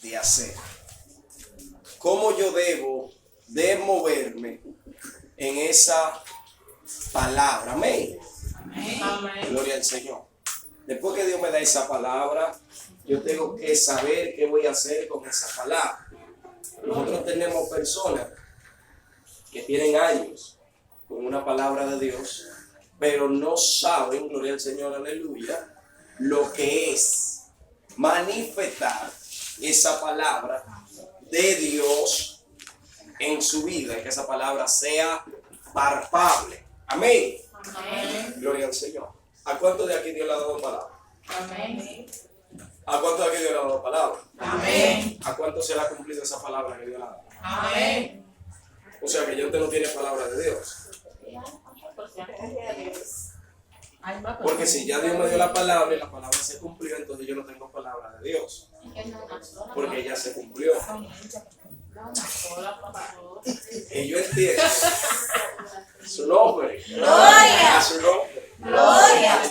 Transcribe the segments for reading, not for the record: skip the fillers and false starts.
de hacer. ¿Cómo yo debo de moverme en esa palabra? Amén. Amén. Gloria al Señor. Después que Dios me da esa palabra, yo tengo que saber qué voy a hacer con esa palabra. Nosotros tenemos personas que tienen años con una palabra de Dios, pero no saben, gloria al Señor, aleluya, lo que es manifestar esa palabra de Dios en su vida, y que esa palabra sea palpable. Amén. Amén. Gloria al Señor. ¿A cuántos de aquí Dios le ha dado palabra? Amén. ¿A cuántos de aquí Dios le ha dado palabra? Amén. ¿A cuántos se le ha cumplido esa palabra que Dios le ha dado? Amén. O sea que ya usted no tiene palabra de Dios. Porque si ya Dios me dio la palabra y la palabra se cumplió, entonces yo no tengo palabra de Dios. Porque ya se cumplió. Y yo entiendo. Su nombre. Gloria. A su nombre. Gloria.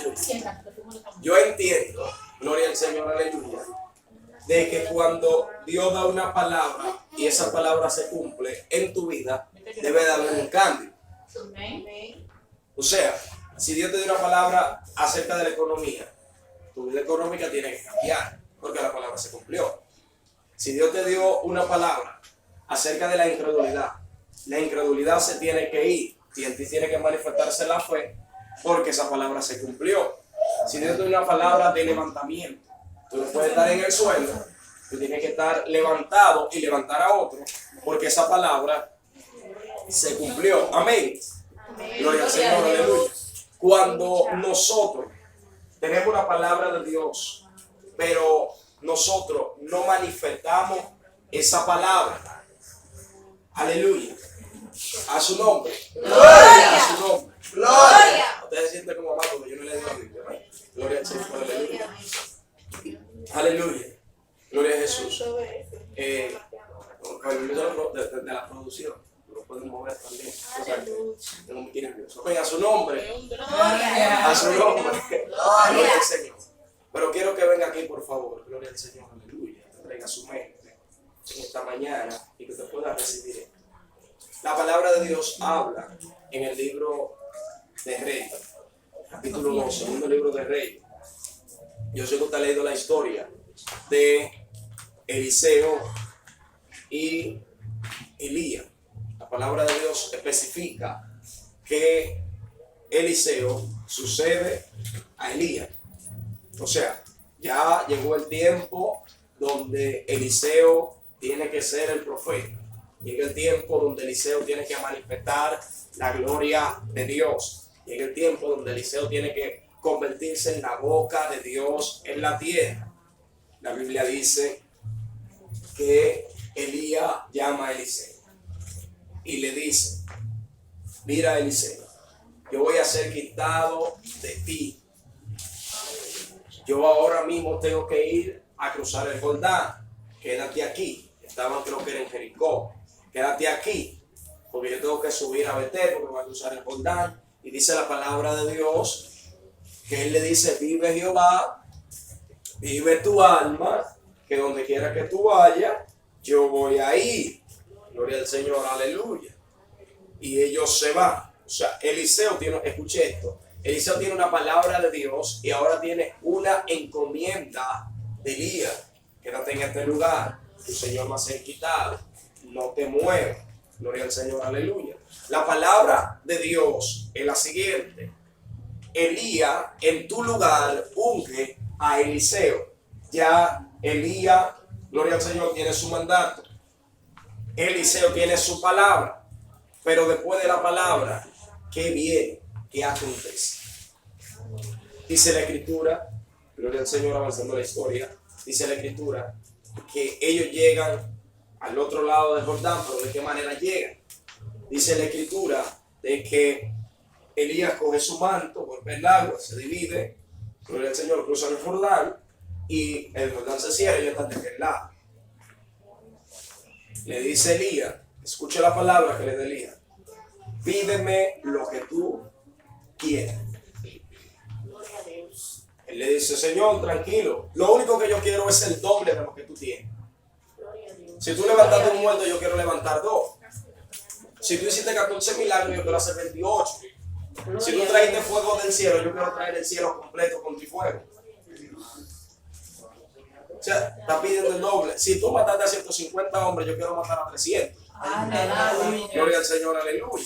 Yo entiendo, gloria al Señor, aleluya, de que cuando Dios da una palabra y esa palabra se cumple en tu vida, debe de haber un cambio. O sea, si Dios te dio una palabra acerca de la economía, tu vida económica tiene que cambiar, porque la palabra se cumplió. Si Dios te dio una palabra acerca de la incredulidad se tiene que ir, y en ti tiene que manifestarse la fe, porque esa palabra se cumplió. Si Dios te dio una palabra de levantamiento, tú no puedes estar en el suelo, tú tienes que estar levantado y levantar a otro, porque esa palabra se cumplió. Amén. Gloria al Señor, aleluya. Cuando nosotros tenemos una palabra de Dios, pero nosotros no manifestamos esa palabra, aleluya, a su nombre, Gloria. a su nombre, Gloria. ustedes se sienten como más porque yo no le digo la Biblia, ¿no? Gloria al Señor, aleluya, aleluya, gloria a Jesús. Con el permiso de la producción, lo pueden mover también. O sea, que no me quieren nervioso. Oiga, a su nombre. A su nombre. Gloria al Señor. Pero quiero que venga aquí, por favor. Gloria al Señor. Aleluya. Que traiga su mente en esta mañana y que usted pueda recibir esto. La palabra de Dios habla en el libro de Reyes, capítulo 2, segundo libro de Reyes. Yo sé que usted ha leído la historia de Eliseo y Elías. La palabra de Dios especifica que Eliseo sucede a Elías. O sea, ya llegó el tiempo donde Eliseo tiene que ser el profeta. Llega el tiempo donde Eliseo tiene que manifestar la gloria de Dios. Llega el tiempo donde Eliseo tiene que convertirse en la boca de Dios en la tierra. La Biblia dice que Elías llama a Eliseo y le dice: mira, Eliseo, yo voy a ser quitado de ti. Yo ahora mismo tengo que ir a cruzar el Jordán. Quédate aquí. Estaban, creo que era en Jericó. Quédate aquí, porque yo tengo que subir a Betel, porque voy a cruzar el Jordán. Y dice la palabra de Dios que él le dice: vive Jehová, vive tu alma, que donde quiera que tú vayas, yo voy a ir. Gloria al Señor, aleluya. Y ellos se van. O sea, Eliseo tiene, escuche esto, Eliseo tiene una palabra de Dios y ahora tiene una encomienda de Elías. Quédate en este lugar, tu Señor va a ser quitado, no te muevas. Gloria al Señor, aleluya. La palabra de Dios es la siguiente: Elías en tu lugar unge a Eliseo. Ya Elías, gloria al Señor, tiene su mandato. Eliseo tiene su palabra. Pero después de la palabra, ¿qué viene? ¿Qué acontece? Dice la Escritura, gloria al Señor, avanzando la historia, dice la Escritura que ellos llegan al otro lado del Jordán. ¿Pero de qué manera llegan? Dice la Escritura de que Elías coge su manto, vuelve el agua, se divide, gloria al Señor, cruza el Jordán y el Jordán se cierra y ellos están de aquel lado. Le dice Elías, escuche la palabra que le da Elías: pídeme lo que tú quieras. Él le dice: Señor, tranquilo, lo único que yo quiero es el doble de lo que tú tienes. Si tú levantaste un muerto, yo quiero levantar 2. Si tú hiciste 14 milagros, yo quiero hacer 28. Si tú trajiste fuego del cielo, yo quiero traer el cielo completo con tu fuego. O sea, está pidiendo el doble. Si tú mataste a 150 hombres, yo quiero matar a 300. Gloria al Señor, aleluya.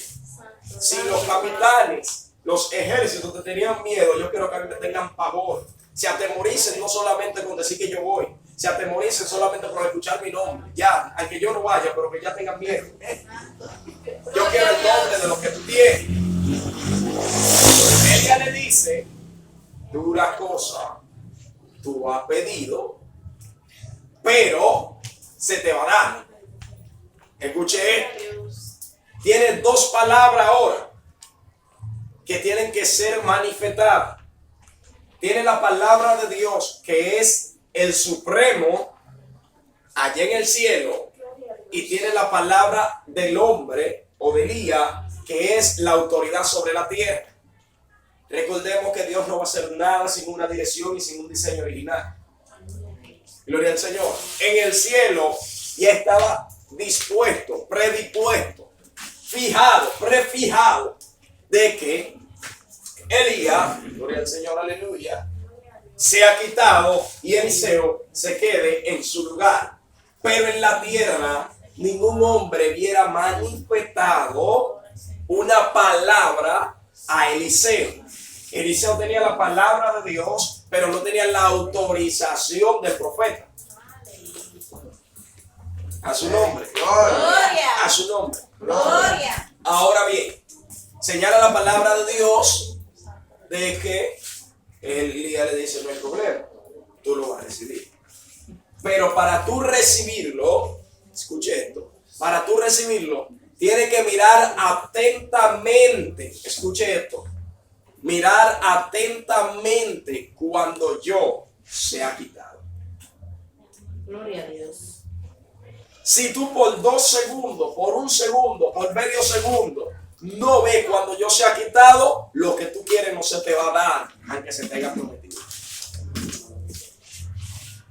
Si los capitanes, los ejércitos te tenían miedo, yo quiero que a mí me tengan pavor. Se atemoricen no solamente con decir que yo voy, se atemoricen solamente por escuchar mi nombre. Ya, aunque yo no vaya, pero que ya tengan miedo. Yo quiero el nombre de lo que tú tienes. Ella le dice, dura cosa, tú has pedido, pero se te va a dar. Escuche esto. Tiene 2 palabras ahora que tienen que ser manifestadas. Tiene la palabra de Dios, que es el supremo allá en el cielo, y tiene la palabra del hombre o de Elías, que es la autoridad sobre la tierra. Recordemos que Dios no va a hacer nada sin una dirección y sin un diseño original. Gloria al Señor. En el cielo ya estaba dispuesto, predispuesto, fijado, prefijado, de que Elías, gloria al Señor, aleluya, se ha quitado y Eliseo se quede en su lugar. Pero en la tierra ningún hombre hubiera manifestado una palabra a Eliseo. Eliseo tenía la palabra de Dios, pero no tenía la autorización del profeta. A su nombre. Gloria. A su nombre. Gloria. Ahora bien, señala la palabra de Dios de que Elías le dice, no hay problema, tú lo vas a recibir. Pero para tú recibirlo, escuche esto, para tú recibirlo, tienes que mirar atentamente, escuche esto, mirar atentamente cuando yo sea quitado. Gloria a Dios. Si tú por 2 segundos, por 1 segundo, por medio segundo, no ves cuando yo sea quitado, lo que tú quieres no se te va a dar, aunque se te haya prometido.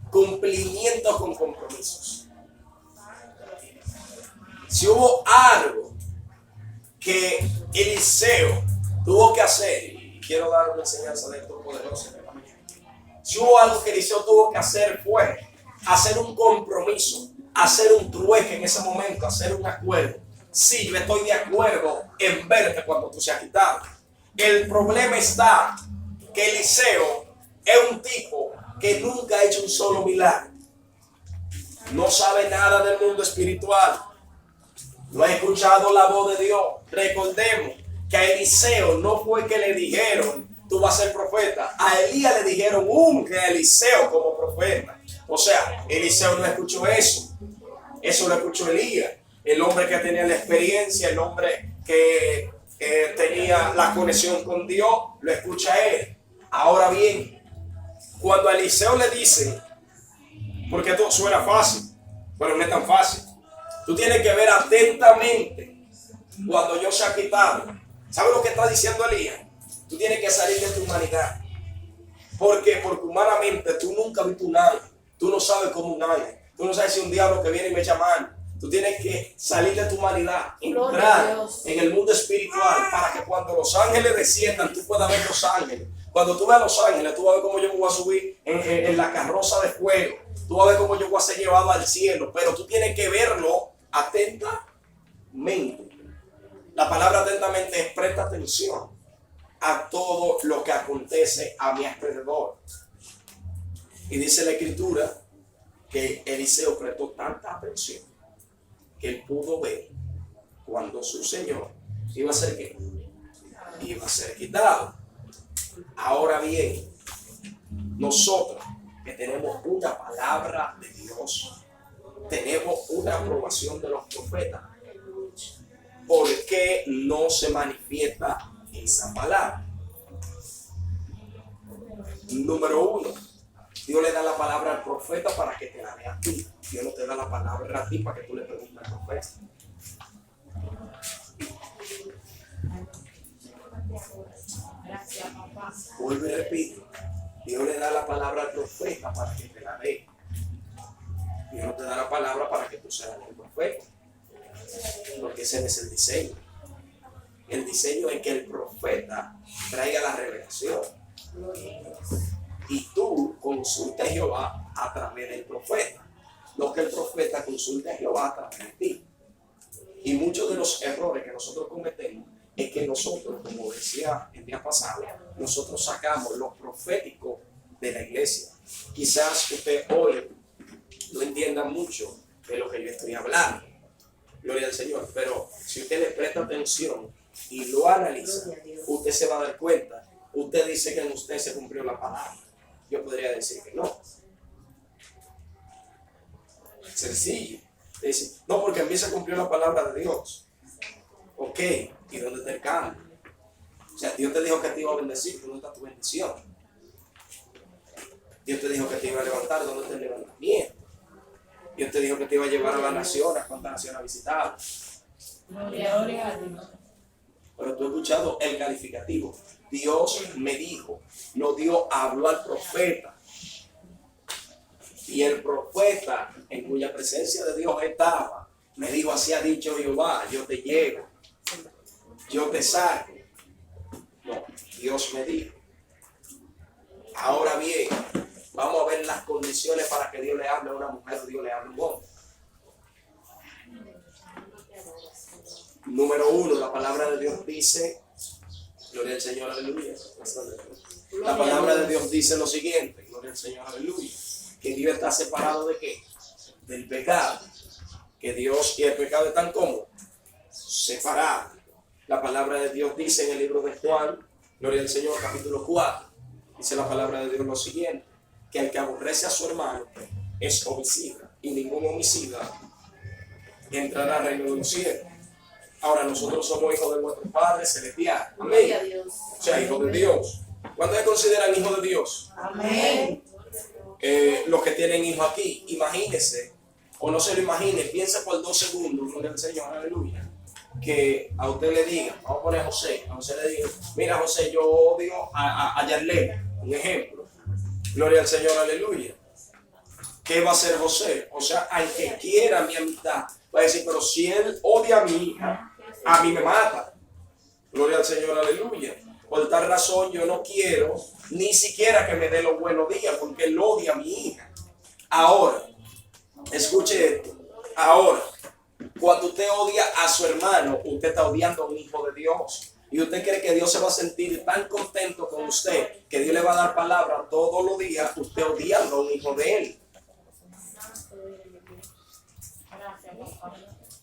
Cumplimiento con compromisos. Si hubo algo que Eliseo tuvo que hacer, y quiero dar una enseñanza de esto poderoso, si hubo algo que Eliseo tuvo que hacer fue hacer un compromiso, hacer un trueque en ese momento, hacer un acuerdo. Sí, yo estoy de acuerdo en verte cuando tú seas quitado. El problema está que Eliseo es un tipo que nunca ha hecho un solo milagro. No sabe nada del mundo espiritual. No ha escuchado la voz de Dios. Recordemos que a Eliseo no fue que le dijeron, tú vas a ser profeta. A Elías le dijeron, unge a Eliseo como profeta. O sea, Eliseo no escuchó eso. Eso lo escuchó Elías. El hombre que tenía la experiencia, el hombre que tenía la conexión con Dios, lo escucha él. Ahora bien, cuando a Eliseo le dice, porque esto suena fácil, pero no es tan fácil. Tú tienes que ver atentamente cuando yo sea quitado. ¿Sabes lo que está diciendo Elías? Tú tienes que salir de tu humanidad. ¿Por qué? Porque humanamente tú nunca has visto un ángel. Tú no sabes cómo un ángel. Tú no sabes si un diablo que viene y me echa mano. Tú tienes que salir de tu humanidad, entrar en el mundo espiritual para que cuando los ángeles desciendan, tú puedas ver los ángeles. Cuando tú veas los ángeles, tú vas a ver cómo yo me voy a subir en la carroza de fuego. Tú vas a ver cómo yo voy a ser llevado al cielo. Pero tú tienes que verlo atentamente. La palabra atentamente es presta atención a todo lo que acontece a mi alrededor. Y dice la Escritura que Eliseo prestó tanta atención que él pudo ver cuando su Señor iba a ser ¿qué? Iba a ser quitado. Ahora bien, nosotros que tenemos una palabra de Dios, tenemos una aprobación de los profetas, ¿por qué no se manifiesta esa palabra? Número 1, Dios le da la palabra al profeta para que te la dé a ti. Dios no te da la palabra a ti para que tú le preguntes al profeta. Gracias, papá. Vuelvo y repito. Dios le da la palabra al profeta para que te la dé. Dios no te da la palabra para que tú seas el profeta. Porque ese no es el diseño. El diseño es que el profeta traiga la revelación. Y tú consultes a Jehová a través del profeta. No que el profeta consulte a Jehová a través de ti. Y muchos de los errores que nosotros cometemos es que nosotros, como decía el día pasado, nosotros sacamos lo profético de la iglesia. Quizás usted hoy no entienda mucho de lo que yo estoy hablando. Gloria al Señor. Pero si usted le presta atención y lo analiza, usted se va a dar cuenta. Usted dice que en usted se cumplió la palabra. Yo podría decir que no. Sencillo. Dice, no, porque en mí se cumplió la palabra de Dios. Ok, ¿y dónde está el cambio? O sea, Dios te dijo que te iba a bendecir, ¿dónde está tu bendición? Dios te dijo que te iba a levantar, ¿dónde está el levantamiento? Dios te dijo que te iba a llevar a la nación, ¿a cuántas naciones has visitado? Gloria a Dios. Pero tú has escuchado el calificativo. Dios me dijo, no Dios habló al profeta. Y el profeta, en cuya presencia de Dios estaba, me dijo, así ha dicho Jehová, yo te llevo, yo te saco. No, Dios me dijo. Ahora bien, vamos a ver las condiciones para que Dios le hable a una mujer o Dios le hable a un hombre. Número 1, la palabra de Dios dice, gloria al Señor, aleluya. La palabra de Dios dice lo siguiente, gloria al Señor, aleluya. Que Dios está separado de qué? Del pecado. Que Dios y el pecado están como separados. La palabra de Dios dice en el libro de Juan, gloria al Señor, capítulo 4, dice la palabra de Dios lo siguiente, que el que aborrece a su hermano es homicida, y ningún homicida entrará al reino de los cielos. Ahora nosotros somos hijos de nuestro Padre celestial. Gloria a Amén. Dios. O sea, hijos de Dios. ¿Cuántos se consideran hijos de Dios? Amén. Los que tienen hijos aquí, imagínense, o no se lo imagine, piensa por 2 segundos, gloria al Señor, aleluya, que a usted le diga, vamos a poner a José le diga, mira José, yo odio a Yarlene, un ejemplo, gloria al Señor, aleluya. ¿Qué va a hacer José? O sea, aunque quiera mi amistad, va a decir, pero si él odia a mi hija, a mí me mata, gloria al Señor, aleluya. Por tal razón yo no quiero ni siquiera que me dé los buenos días porque él odia a mi hija. Ahora, escuche esto. Ahora, cuando usted odia a su hermano, usted está odiando a un hijo de Dios. Y usted cree que Dios se va a sentir tan contento con usted que Dios le va a dar palabra todos los días, usted odiando a un hijo de él.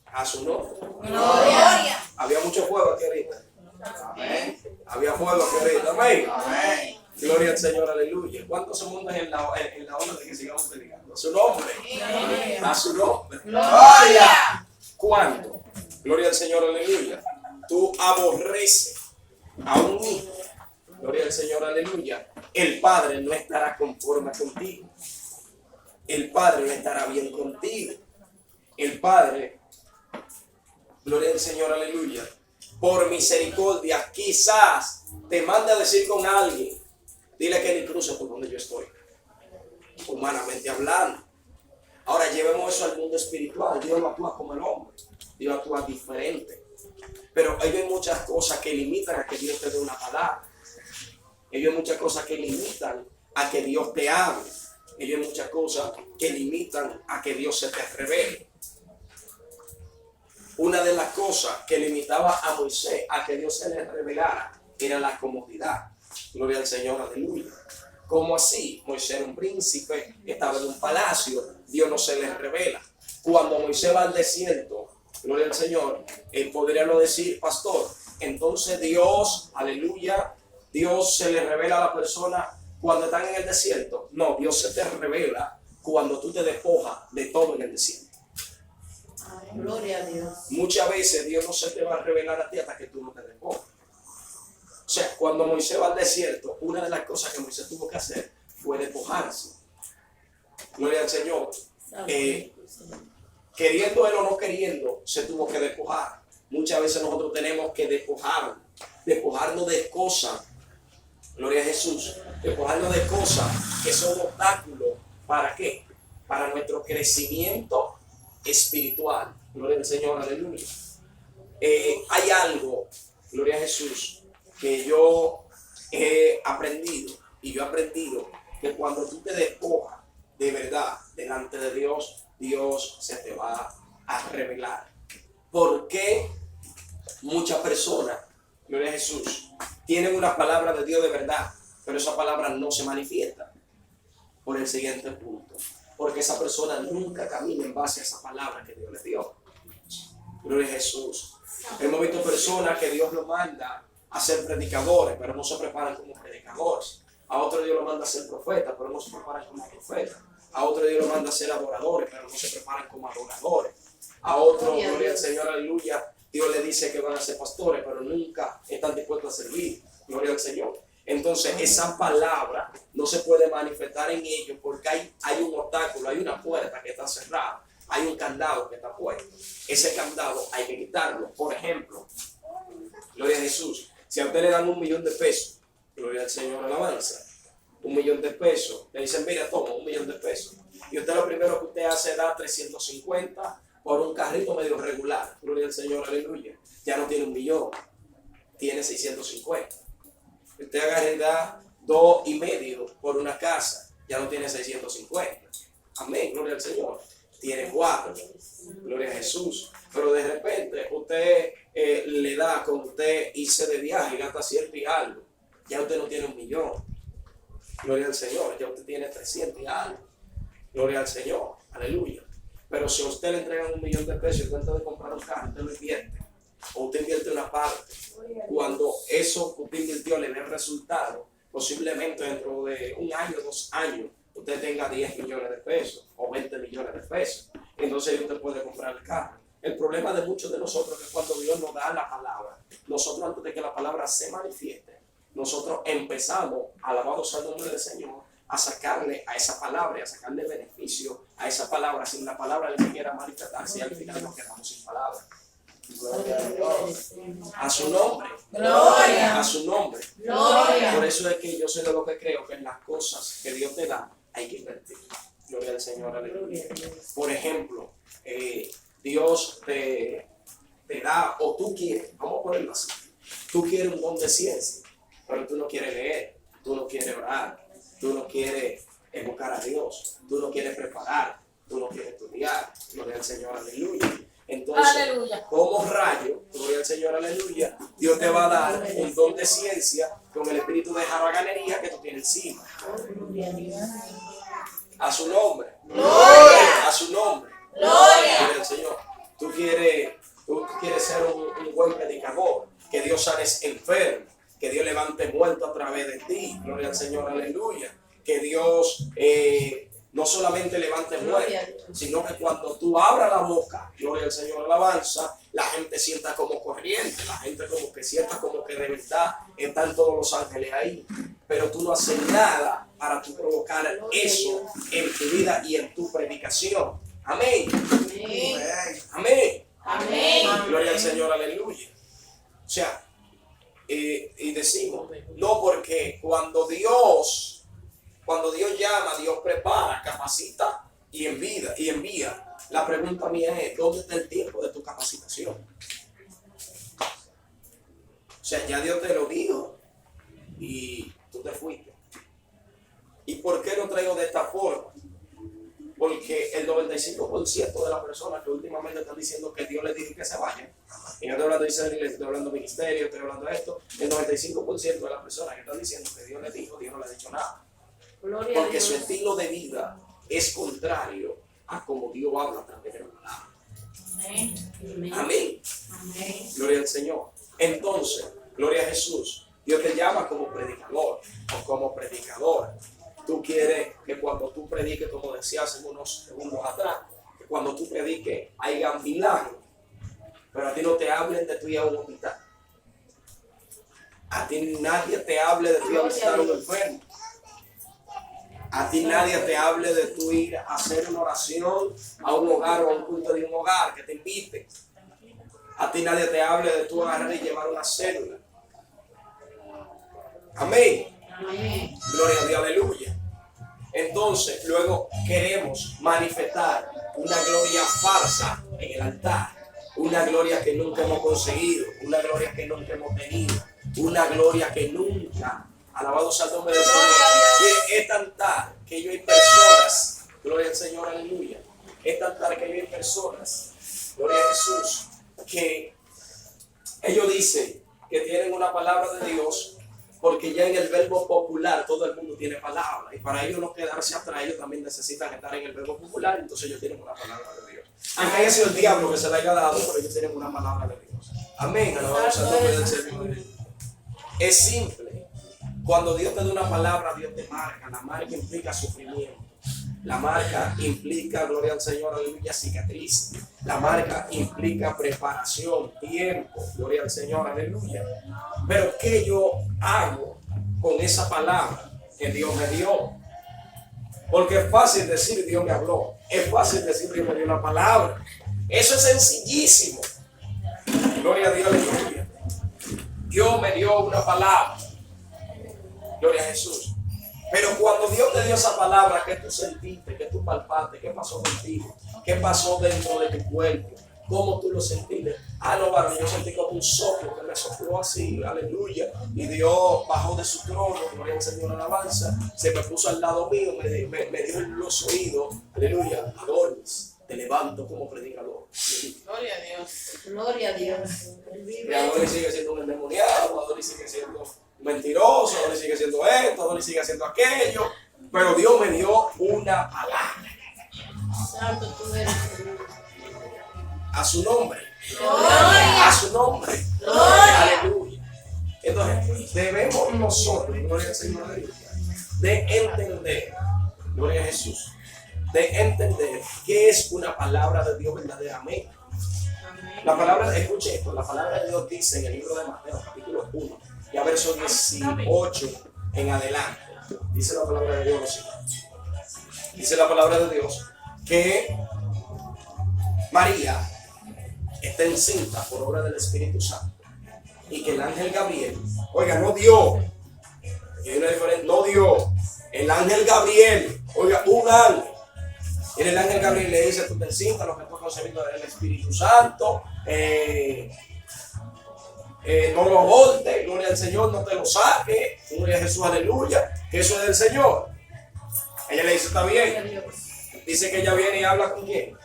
A su nombre. Gloria. Había mucho fuego aquí ahorita. Amén. Había fuego aquí ahorita. Amén. Amén. Gloria al Señor, aleluya. ¿Cuántos se montan en la onda de que sigamos predicando? A su nombre. A su nombre. Gloria. ¿Cuándo? Gloria al Señor, aleluya. Tú aborreces a un hijo. Gloria al Señor, aleluya. El Padre no estará conforme contigo. El Padre no estará bien contigo. El Padre, gloria al Señor, aleluya, por misericordia, quizás te mande a decir con alguien, dile que ni cruce por donde yo estoy, humanamente hablando. Ahora llevemos eso al mundo espiritual. Dios no actúa como el hombre, Dios actúa diferente. Pero hay muchas cosas que limitan a que Dios te dé una palabra. Hay muchas cosas que limitan a que Dios te hable. Hay muchas cosas que limitan a que Dios se te revele. Una de las cosas que limitaba a Moisés a que Dios se le revelara era la comodidad. Gloria al Señor, aleluya. ¿Cómo así? Moisés era un príncipe, estaba en un palacio, Dios no se le revela. Cuando Moisés va al desierto, gloria al Señor, él podría no decir, pastor, entonces Dios, aleluya, Dios se le revela a la persona cuando están en el desierto. No, Dios se te revela cuando tú te despojas de todo en el desierto. Gloria a Dios. Muchas veces Dios no se te va a revelar a ti hasta que tú no te despojes. O sea, cuando Moisés va al desierto, una de las cosas que Moisés tuvo que hacer fue despojarse. Gloria al Señor. Queriendo él o no queriendo, se tuvo que despojar. Muchas veces nosotros tenemos que despojarnos de cosas. Gloria a Jesús. Despojarnos de cosas que son obstáculos. ¿Para qué? para nuestro crecimiento espiritual. Gloria al Señor, aleluya. Hay algo, gloria a Jesús, que yo he aprendido, y yo he aprendido que cuando tú te despojas de verdad delante de Dios, Dios se te va a revelar. ¿Por qué muchas personas, gloria a Jesús, tienen una palabra de Dios de verdad, pero esa palabra no se manifiesta? Por el siguiente punto: porque esa persona nunca camina en base a esa palabra que Dios le dio. Gloria a Jesús. Hemos visto personas que Dios los manda a ser predicadores, pero no se preparan como predicadores. A otro Dios los manda a ser profetas, pero no se preparan como profetas. A otro Dios los manda a ser adoradores, pero no se preparan como adoradores. A otro, gloria al Señor, aleluya, Dios le dice que van a ser pastores, pero nunca están dispuestos a servir. Gloria al Señor. Entonces esa palabra no se puede manifestar en ellos porque hay un obstáculo, hay una puerta que está cerrada, hay un candado que está puesto. Ese candado hay que quitarlo. Por ejemplo, gloria a Jesús, si a usted le dan $1,000,000 de pesos, gloria al Señor, alabanza, $1,000,000 de pesos, le dicen, mira, toma $1,000,000 de pesos, y usted lo primero que usted hace es dar 350 por un carrito medio regular, gloria al Señor, aleluya, ya no tiene $1,000,000, tiene 650. Usted agarra y da 2,5 por una casa, ya no tiene 650. Amén, gloria al Señor. Tiene 4, gloria a Jesús. Pero de repente usted le da con usted irse de viaje y gasta cierto y algo. Ya usted no tiene $1,000,000. Gloria al Señor. Ya usted tiene 300 y algo. Gloria al Señor. Aleluya. Pero si a usted le entregan $1,000,000 de pesos y antes de comprar un carro, usted lo invierte. O usted invierte una parte. Cuando eso que usted invirtió le dé resultado, posiblemente dentro de 1 año, 2 años, usted tenga 10 millones de pesos o 20 millones de pesos. Entonces usted puede comprar el carro. El problema de muchos de nosotros es que cuando Dios nos da la palabra, nosotros antes de que la palabra se manifieste, nosotros empezamos, alabado sea el nombre del Señor, a sacarle a esa palabra y a sacarle beneficio a esa palabra sin la palabra que quiera manifestarse, y al final nos quedamos sin palabra. Gloria a Dios. A su nombre. Gloria. A su nombre. Gloria. Por eso es que yo soy de lo que creo que en las cosas que Dios te da hay que invertir. Gloria al Señor, aleluya. Por ejemplo, Dios te da, o tú quieres, vamos a ponerlo así, tú quieres un don de ciencia, pero tú no quieres leer, tú no quieres orar, tú no quieres buscar a Dios, tú no quieres preparar, tú no quieres estudiar. Gloria al Señor, aleluya. Entonces, Aleluya. como rayo, gloria al Señor, aleluya, Dios te va a dar un don de ciencia con el espíritu de jaraganería que tú tienes encima. A su nombre. Gloria. A su nombre. Gloria. Gloria al Señor. Tú quieres ser un buen predicador, que Dios sane enfermo, que Dios levante muerto a través de ti. Gloria al Señor, aleluya. Que Dios no solamente levante muertos, sino que cuando tú abras la boca, gloria al Señor, alabanza, la gente sienta como corriente, la gente como que sienta como que de verdad están todos los ángeles ahí. Pero tú no haces nada para tú provocar eso en tu vida y en tu predicación. Amén. Amén. Amén. Gloria al Señor, aleluya. O sea, y decimos, no, porque cuando Dios llama, Dios prepara, capacita y envía. La pregunta mía es, ¿dónde está el tiempo de tu capacitación? O sea, ya Dios te lo dijo y tú te fuiste. ¿Y por qué lo traigo de esta forma? Porque el 95% de las personas que últimamente están diciendo que Dios les dijo que se vayan, y no estoy hablando de Israel, estoy hablando de ministerio, estoy hablando de esto, el 95% de las personas que están diciendo que Dios les dijo, Dios no les ha dicho nada. Porque su estilo de vida es contrario a como Dios habla a través de la palabra. Amén. Gloria al Señor. Entonces, gloria a Jesús. Dios te llama como predicador o como predicadora. Tú quieres que cuando tú prediques, como decía hace unos segundos atrás, que cuando tú prediques haya milagros, pero a ti no te hablen de tú ir a un hospital. A ti nadie te hable de tú ir a visitar a un enfermo. A ti nadie te hable de tú ir a hacer una oración a un hogar o a un culto de un hogar que te invite. A ti nadie te hable de tú agarrar y llevar una célula. Amén. Gloria a Dios, aleluya. Entonces, luego queremos manifestar una gloria falsa en el altar, una gloria que nunca hemos conseguido, una gloria que nunca hemos tenido, una gloria que nunca, alabado sea el nombre del Señor. Es tan tal que yo hay personas, gloria al Señor, aleluya, es tan tal que yo hay personas, gloria a Jesús, que ellos dicen que tienen una palabra de Dios, porque ya en el verbo popular todo el mundo tiene palabra, y para ellos no quedarse atrás, ellos también necesitan estar en el verbo popular, entonces ellos tienen una palabra de Dios. Aunque haya sido el diablo que se la haya dado, pero ellos tienen una palabra de Dios. Amén, alabado sea el nombre del Señor. Es simple. Cuando Dios te da una palabra, Dios te marca. La marca implica sufrimiento. La marca implica, gloria al Señor, aleluya, cicatriz. La marca implica preparación, tiempo, gloria al Señor, aleluya. Pero ¿qué yo hago con esa palabra que Dios me dio? Porque es fácil decir Dios me habló. Es fácil decir Dios me dio una palabra. Eso es sencillísimo. Gloria a Dios, aleluya. Dios me dio una palabra. Gloria a Jesús. Pero cuando Dios te dio esa palabra, ¿qué tú sentiste? ¿Qué tú palpaste? ¿Qué pasó contigo? ¿Qué pasó dentro de tu cuerpo? ¿Cómo tú lo sentiste? Ah, no, varón, yo sentí como un soplo que me sopló así, aleluya. Y Dios bajó de su trono, gloria al Señor, alabanza. Se me puso al lado mío, me dio en los oídos, aleluya. Adonis, te levanto como predicador. Gloria a Dios. Gloria a Dios. Y Adonis sigue siendo un endemoniado, Adonis sigue siendo mentiroso, Adonis sigue siendo esto, Adonis sigue haciendo aquello. Pero Dios me dio una palabra. Santo tú eres. A su nombre. Gloria. A su nombre. Gloria. Aleluya. Entonces, debemos nosotros, gloria al Señor, aleluya, de entender, gloria a Jesús, de entender qué es una palabra de Dios verdaderamente. La palabra, escuche esto, la palabra de Dios dice en el libro de Mateo, capítulo 1, y a verso 18 en adelante, dice la palabra de Dios, dice la palabra de Dios, que María está encinta por obra del Espíritu Santo y que el ángel Gabriel, oiga, no dio, el ángel Gabriel, oiga, un ángel, y el ángel Gabriel le dice, tú te encintas, lo que tú has concebido del Espíritu Santo, no lo voltes, gloria al Señor, no te lo saques, gloria a Jesús, aleluya, que eso es del Señor. Ella le dice, está bien, dice que ella viene y habla con quién,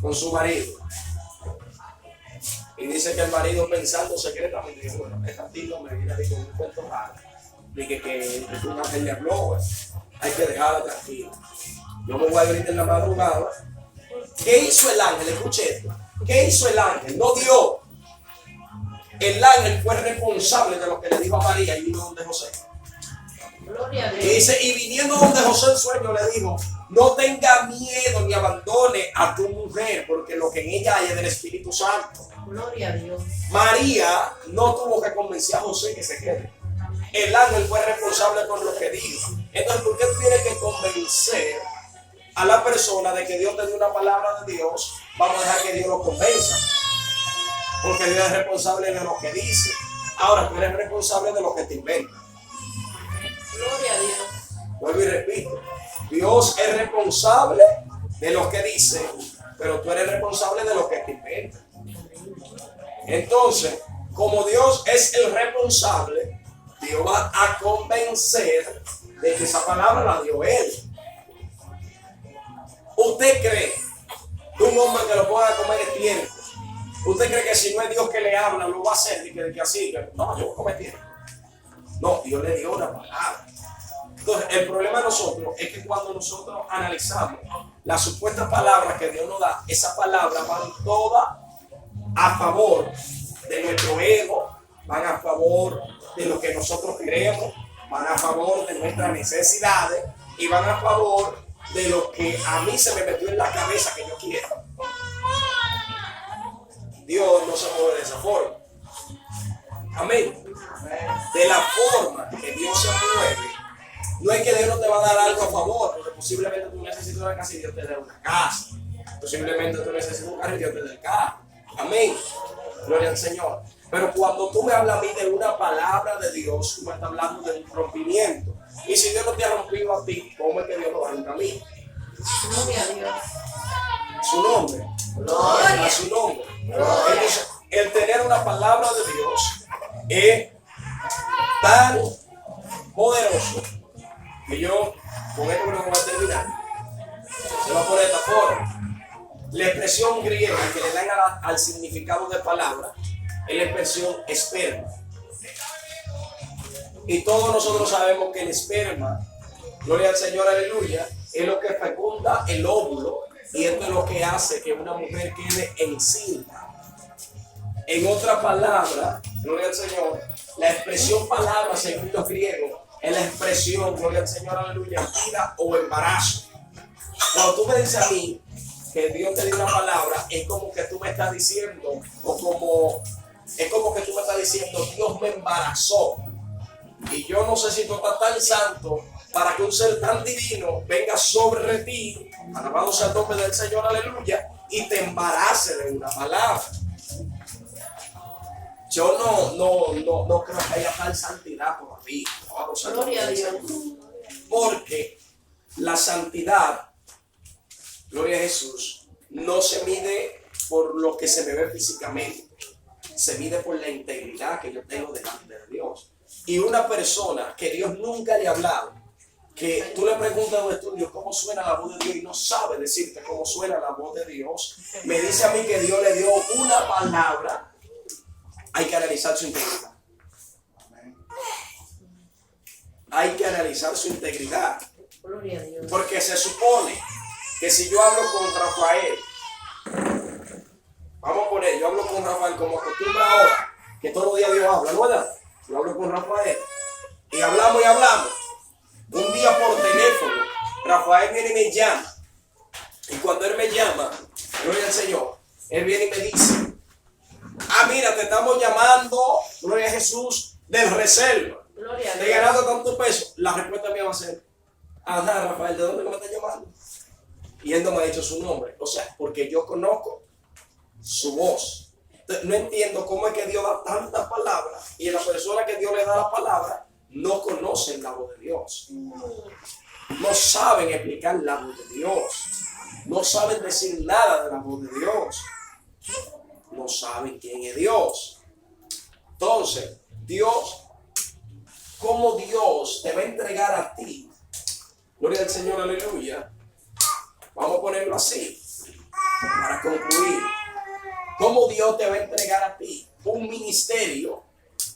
con su marido. Y dice que el marido pensando secretamente, dice, bueno, esta tía me viene a decir un cuento raro. Dije que un ángel le habló, hay que dejarla tranquila. Yo me voy a gritar en la madrugada. ¿Qué hizo el ángel? Escuche esto. ¿Qué hizo el ángel? No dio. El ángel fue responsable de lo que le dijo a María y vino donde José. Gloria a Y Dios. dice, y viniendo donde José en sueño le dijo, no tenga miedo ni abandone a tu mujer, porque lo que en ella hay es del Espíritu Santo. Gloria a Dios. María no tuvo que convencer a José que se quede. El ángel fue responsable por lo que dijo. Entonces, ¿por qué tú tienes que convencer a la persona de que Dios te dio una palabra de Dios? Vamos a dejar que Dios lo convenza. Porque Dios es responsable de lo que dice. Ahora tú eres responsable de lo que te inventa. Gloria a Dios. Vuelvo y repito. Dios es responsable de lo que dice, pero tú eres responsable de lo que te inventa. Entonces, como Dios es el responsable, Dios va a convencer de que esa palabra la dio Él. ¿Usted cree que un hombre que lo ponga a comer es tiempo? ¿Usted cree que si no es Dios que le habla, lo va a hacer? Y que así, que no, yo voy a comer tiempo. No, Dios le dio una palabra. Entonces, el problema de nosotros es que cuando nosotros analizamos las supuestas palabras que Dios nos da, esas palabras van todas a favor de nuestro ego, van a favor de lo que nosotros queremos, van a favor de nuestras necesidades y van a favor de lo que a mí se me metió en la cabeza que yo quiero. Dios no se mueve de esa forma. Amén. De la forma que Dios se mueve, no es que Dios no te va a dar algo a favor, porque posiblemente tú necesitas una casa y Dios te dé una casa. Posiblemente tú necesitas un carro y Dios te dé el carro. Amén. Gloria al Señor. Pero cuando tú me hablas a mí de una palabra de Dios, tú me estás hablando de un rompimiento. Y si Dios no te ha rompido a ti, ¿cómo es que Dios lo va a romper a mí? Gloria a Dios. Su nombre. Gloria. A su nombre. Entonces, el tener una palabra de Dios es tan poderoso que yo, con esto no voy a terminar. Se va a poner esta forma. La expresión griega que le dan al significado de palabra es la expresión esperma. Y todos nosotros sabemos que el esperma, gloria al Señor, aleluya, es lo que fecunda el óvulo y esto es lo que hace que una mujer quede encinta. En otra palabra, gloria al Señor, la expresión palabra según los griegos es la expresión, gloria al Señor, aleluya, vida o embarazo. Cuando tú me dices a mí que Dios te dio una palabra, es como que tú me estás diciendo, es como que tú me estás diciendo, Dios me embarazó. Y yo no sé si tú estás tan santo para que un ser tan divino venga sobre ti, alabado sea el nombre del Señor, aleluya, y te embarace de una palabra. Yo no creo que haya tal santidad todavía. Gloria a Dios. Porque la santidad, gloria a Jesús, no se mide por lo que se me ve físicamente. Se mide por la integridad que yo tengo delante de Dios. Y una persona que Dios nunca le ha hablado, que tú le preguntas a un estudio cómo suena la voz de Dios y no sabe decirte cómo suena la voz de Dios, me dice a mí que Dios le dio una palabra, hay que analizar su integridad. Hay que analizar su integridad. Gloria a Dios. Porque se supone que si yo hablo con Rafael, vamos a poner, yo hablo con Rafael como acostumbra ahora, que todos los días Dios habla, ¿no verdad? Yo hablo con Rafael y hablamos. Un día por teléfono, Rafael viene y me llama. Y cuando él me llama, gloria al Señor, él viene y me dice, mira, te estamos llamando, gloria a Jesús, del reserva. Gloria a Te he Dios. ganado tantos pesos. La respuesta mía va a ser, Rafael, ¿de dónde me estás llamando? Y él no me ha dicho su nombre. O sea, porque yo conozco su voz. Entonces, no entiendo cómo es que Dios da tantas palabras y la persona que Dios le da la palabra no conocen la voz de Dios. No saben explicar la voz de Dios. No saben decir nada de la voz de Dios. No saben quién es Dios. Entonces, Dios, ¿cómo Dios te va a entregar a ti? Gloria al Señor, aleluya. Vamos a ponerlo así, para concluir. ¿Cómo Dios te va a entregar a ti un ministerio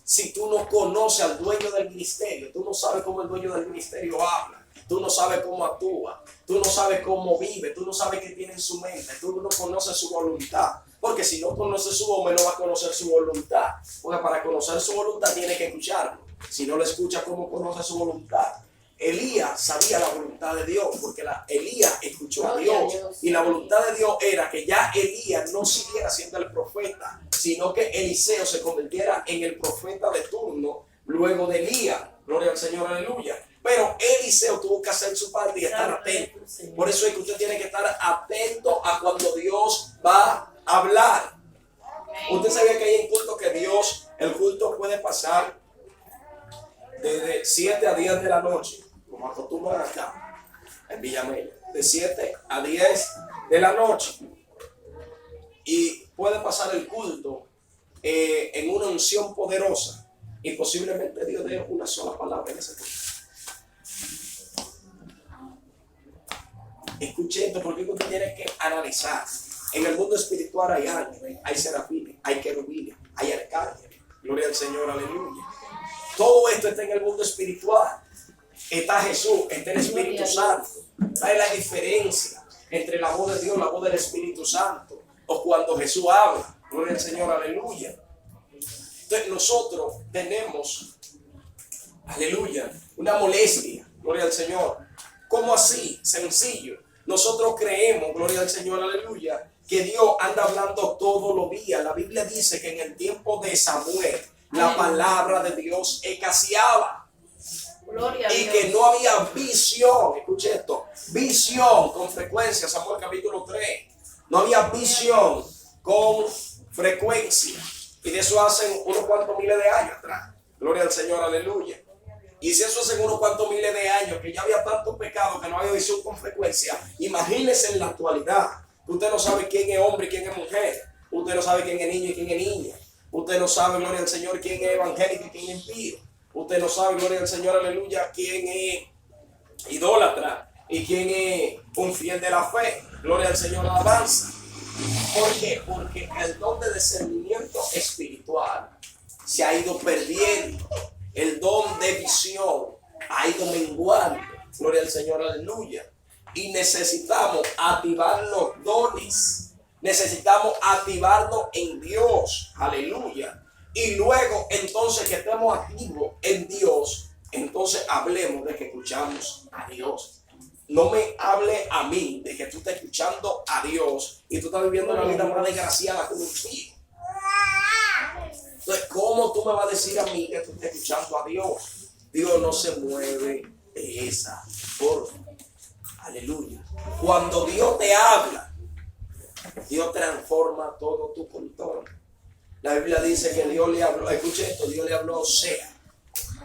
si tú no conoces al dueño del ministerio? Tú no sabes cómo el dueño del ministerio habla. Tú no sabes cómo actúa. Tú no sabes cómo vive. Tú no sabes qué tiene en su mente. Tú no conoces su voluntad. Porque si no conoces su voz, no va a conocer su voluntad. Porque para conocer su voluntad tiene que escucharlo. Si no lo escucha, ¿cómo conoce su voluntad? Elías sabía la voluntad de Dios porque Elías escuchó a Dios y la voluntad de Dios era que ya Elías no siguiera siendo el profeta, sino que Eliseo se convirtiera en el profeta de turno luego de Elías. Gloria al Señor, aleluya. Pero Eliseo tuvo que hacer su parte y estar atento. Por eso es que usted tiene que estar atento a cuando Dios va a hablar. Usted sabía que hay en culto que el culto puede pasar desde 7 a 10 de la noche, como acostumbran acá en Villamella, de 7 a 10 de la noche. Y puede pasar el culto en una unción poderosa y posiblemente Dios dé una sola palabra en ese culto. Escuche esto porque usted tiene que analizar. En el mundo espiritual hay ángeles, hay serafines, hay querubines, hay arcángeles. Gloria al Señor, aleluya. Todo esto está en el mundo espiritual. Está Jesús, está el Espíritu Santo. Hay la diferencia entre la voz de Dios y la voz del Espíritu Santo. O cuando Jesús habla. Gloria al Señor, aleluya. Entonces nosotros tenemos, aleluya, una molestia. Gloria al Señor. ¿Cómo así? Sencillo. Nosotros creemos, gloria al Señor, aleluya, que Dios anda hablando todos los días. La Biblia dice que en el tiempo de Samuel, la palabra de Dios escaseaba. Gloria a Y Dios. que no había visión. Escuche esto. Visión con frecuencia. Samuel capítulo 3. No había visión con frecuencia. Y de eso hacen unos cuantos miles de años atrás. Gloria al Señor, aleluya. Y si eso hace unos cuantos miles de años, que ya había tanto pecado que no había visión con frecuencia, imagínese en la actualidad. Usted no sabe quién es hombre y quién es mujer. Usted no sabe quién es niño y quién es niña. Usted no sabe, gloria al Señor, quién es evangélico y quién es impío. Usted no sabe, gloria al Señor, aleluya, quién es idólatra y quién es un fiel de la fe. Gloria al Señor, alabanza. ¿Por qué? Porque el don de discernimiento espiritual se ha ido perdiendo. El don de visión ha ido menguando. Gloria al Señor, aleluya. Y necesitamos activar los dones. Necesitamos activarnos en Dios. Aleluya. Y luego, entonces, que estemos activos en Dios, entonces hablemos de que escuchamos a Dios. No me hable a mí de que tú estás escuchando a Dios y tú estás viviendo una vida más desgraciada como un tío. Entonces, ¿cómo tú me vas a decir a mí que tú estás escuchando a Dios? Dios no se mueve de esa forma. Aleluya. Cuando Dios te habla, Dios transforma todo tu contorno. La Biblia dice que Dios le habló, escuche esto, Dios le habló a Osea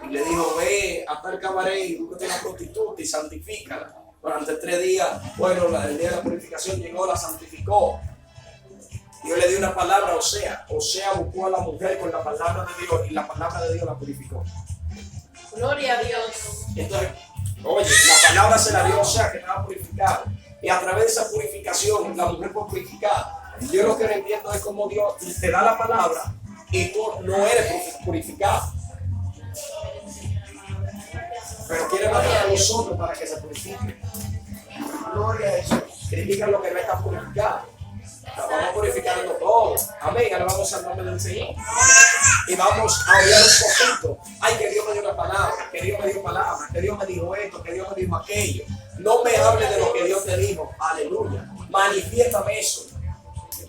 y le dijo, ve a tal cabaret y búscate una prostituta y santifícala. Durante 3 días, bueno, el día de la purificación llegó, la santificó. Dios le dio una palabra a Osea. Osea buscó a la mujer con la palabra de Dios y la palabra de Dios la purificó. Gloria a Dios. Entonces, oye, la palabra se la dio a Osea que estaba purificada. Y a través de esa purificación, la mujer fue purificada. Yo lo que no entiendo es cómo Dios te da la palabra y tú no eres purificado. Pero quiere mandar a nosotros para que se purifique. Gloria a Jesús. Critican lo que no está purificado. Vamos purificando todo. Amén. Alabamos al nombre del Señor. Y vamos a orar un poquito. Ay, que Dios me dio una palabra. Que Dios me dio palabra. Que Dios me dijo esto. Que Dios me dijo aquello. No me hable de lo que Dios te dijo. Aleluya. Manifiéstame eso.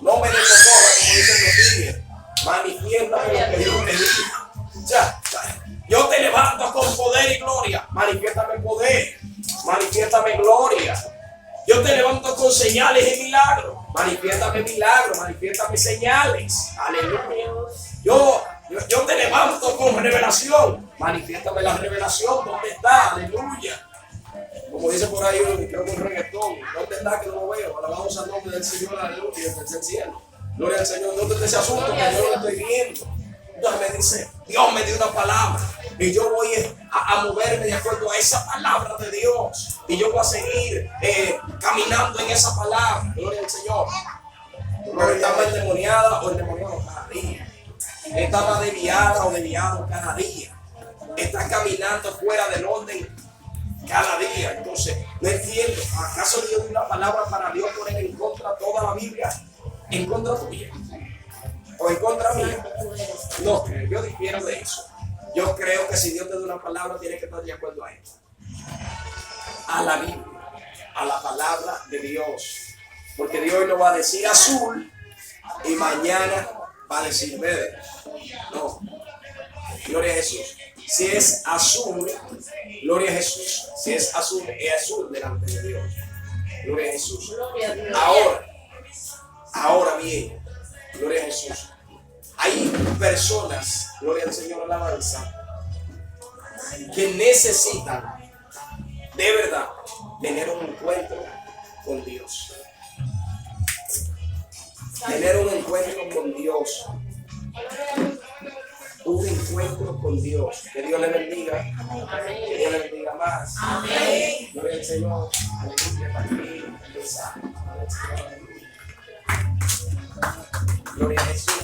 No me des cotorra, como dicen los tigres. Manifiéstame lo que Dios te dijo. Ya. Yo te levanto con poder y gloria. Manifiéstame poder. Manifiéstame gloria. Yo te levanto con señales y milagros. Manifiéstame milagros. Manifiéstame señales. Aleluya. Yo te levanto con revelación. Manifiéstame la revelación. ¿Dónde está? Aleluya. Como dice por ahí, creo que un reggaetón. ¿Dónde está que no lo veo? Alabamos al nombre del Señor. Aleluya. Desde el cielo. Gloria al Señor. ¿Dónde está ese asunto que yo no lo estoy viendo? Entonces me dice, Dios me dio una palabra y yo voy a moverme de acuerdo a esa palabra de Dios y yo voy a seguir caminando en esa palabra. Gloria al Señor. Pero estaba endemoniada o endemoniado cada día. Estaba desviada o desviado cada día. Está caminando fuera del orden cada día. Entonces, no entiendo. ¿Acaso Dios dio una palabra para Dios poner en contra toda la Biblia? En contra tuya. O en contra mía. No, yo difiero de eso. Yo creo que si Dios te da una palabra, tienes que estar de acuerdo a ella. A la Biblia, a la palabra de Dios. Porque Dios hoy no va a decir azul y mañana va a decir verde. No. Gloria a Jesús. Si es azul, gloria a Jesús. Si es azul delante de Dios. Gloria a Jesús. Ahora bien. Gloria a Jesús. Hay personas, gloria al Señor, alabanza, que necesitan de verdad tener un encuentro con Dios. Tener un encuentro con Dios. Un encuentro con Dios. Que Dios le bendiga. Que Dios le bendiga más. Amén. Gloria al Señor. Aleluya. Gloria a Jesús.